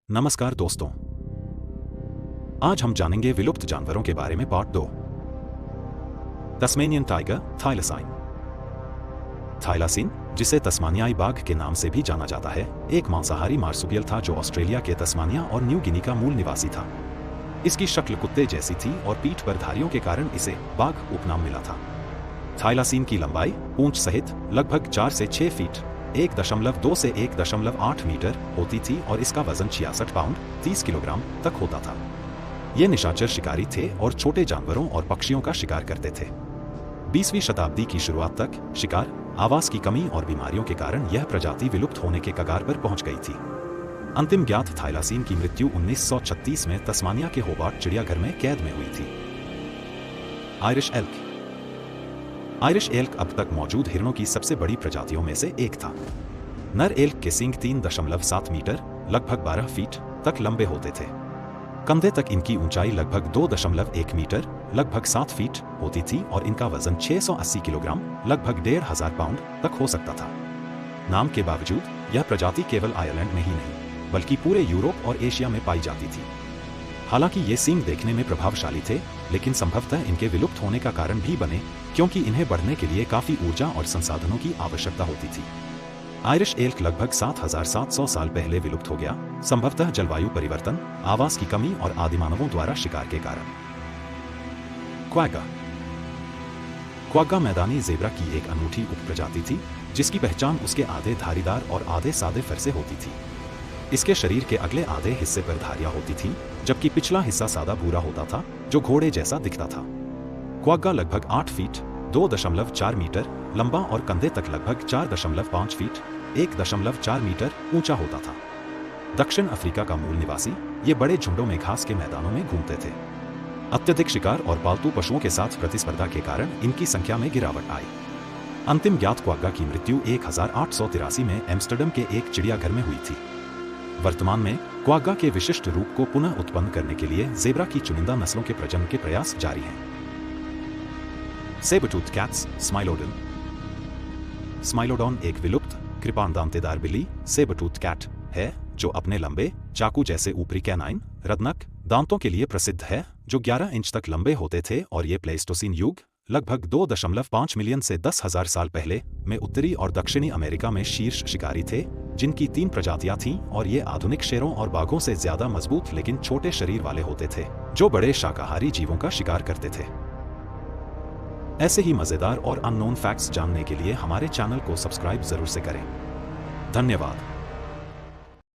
नमस्कार दोस्तों, आज हम जानेंगे विलुप्त जानवरों के बारे में पार्ट 2। Tasmanian tiger थाइलासीन। थाइलासीन, जिसे तस्मानियाई बाघ के नाम से भी जाना जाता है, एक मांसाहारी मार्सुपियल था जो ऑस्ट्रेलिया के तस्मानिया और न्यू गिनी का मूल निवासी था। इसकी शक्ल कुत्ते जैसी थी और पीठ पर धारियों के कारण इसे बाघ उपनाम मिला था। थाइलासीन की लंबाई पूंछ सहित लगभग 4 से 6 फीट 1.2 से 1.8 मीटर होती थी और इसका वजन 66 पाउंड 30 किलोग्राम तक होता था। ये निशाचर शिकारी थे और छोटे जानवरों और पक्षियों का शिकार करते थे। 20वीं शताब्दी की शुरुआत तक शिकार, आवास की कमी और बीमारियों के कारण यह प्रजाति विलुप्त होने के कगार पर पहुंच गई थी। अंतिम ज्ञात थाइलासीन की मृत्यु 1936 में तस्मानिया के होबार्ट चिड़ियाघर में कैद में हुई थी। Irish elk. आयरिश एल्क अब तक मौजूद हिरणों की सबसे बड़ी प्रजातियों में से एक था। नर एल्क के सींग 3.7 मीटर लगभग 12 फीट तक लंबे होते थे। कंधे तक इनकी ऊंचाई लगभग 2.1 मीटर लगभग 7 फीट होती थी और इनका वजन 680 किलोग्राम लगभग 1500 पाउंड तक हो सकता था। नाम के बावजूद यह प्रजाति केवल आयरलैंड में ही नहीं बल्कि पूरे यूरोप और एशिया में पाई जाती थी। हालांकि ये सींग देखने में प्रभावशाली थे, लेकिन संभवतः इनके विलुप्त होने का कारण भी बने क्योंकि इन्हें बढ़ने के लिए काफी ऊर्जा और संसाधनों की आवश्यकता होती थी। आयरिश एल्क लगभग 7700 साल पहले विलुप्त हो गया, संभवतः जलवायु परिवर्तन, आवास की कमी और आदिमानवों द्वारा शिकार के कारण। क्वैगा। क्वाग्गा मैदानी ज़ेब्रा की एक अनूठी उपप्रजाति थी जिसकी पहचान उसके आधे धारीदार और आधे सादे फर से होती थी। इसके शरीर के अगले आधे हिस्से पर धारियां होती थीं, जबकि पिछला हिस्सा सादा भूरा होता था जो घोड़े जैसा दिखता था। क्वाग्गा लगभग 8 फीट 2.4 मीटर लंबा और कंधे तक लगभग 4.5 फीट 1.4 मीटर ऊंचा होता था। दक्षिण अफ्रीका का मूल निवासी, ये बड़े झुंडों में घास के मैदानों में घूमते थे। अत्यधिक शिकार और पालतू पशुओं के साथ प्रतिस्पर्धा के कारण इनकी संख्या में गिरावट आई। अंतिम ज्ञात क्वाग्गा की मृत्यु 1883 में एम्स्टर्डम के एक चिड़ियाघर में हुई थी। वर्तमान में क्वाग्गा के विशिष्ट रूप को पुनः उत्पन्न करने के लिए ज़ेब्रा की चुनिंदा नस्लों के प्रजनन के प्रयास जारी हैं। Sabretooth cats स्माइलोडन। स्माइलोडॉन एक विलुप्त कृपाणदांतेदार बिल्ली सेबरटूथ कैट है जो अपने लंबे चाकू जैसे ऊपरी कैनाइन रत्नक दांतों के लिए प्रसिद्ध है, जो 11 इंच तक लंबे होते थे और ये प्लेस्टोसीन युग लगभग 2.5 मिलियन से 10,000 साल पहले में उत्तरी और दक्षिणी अमेरिका में शीर्ष शिकारी थे, जिनकी 3 प्रजातियां थीं और ये आधुनिक शेरों और बाघों से ज्यादा मजबूत लेकिन छोटे शरीर वाले होते थे जो बड़े शाकाहारी जीवों का शिकार करते थे। ऐसे ही मजेदार और अननोन फैक्ट्स जानने के लिए हमारे चैनल को सब्सक्राइब जरूर से करें। धन्यवाद।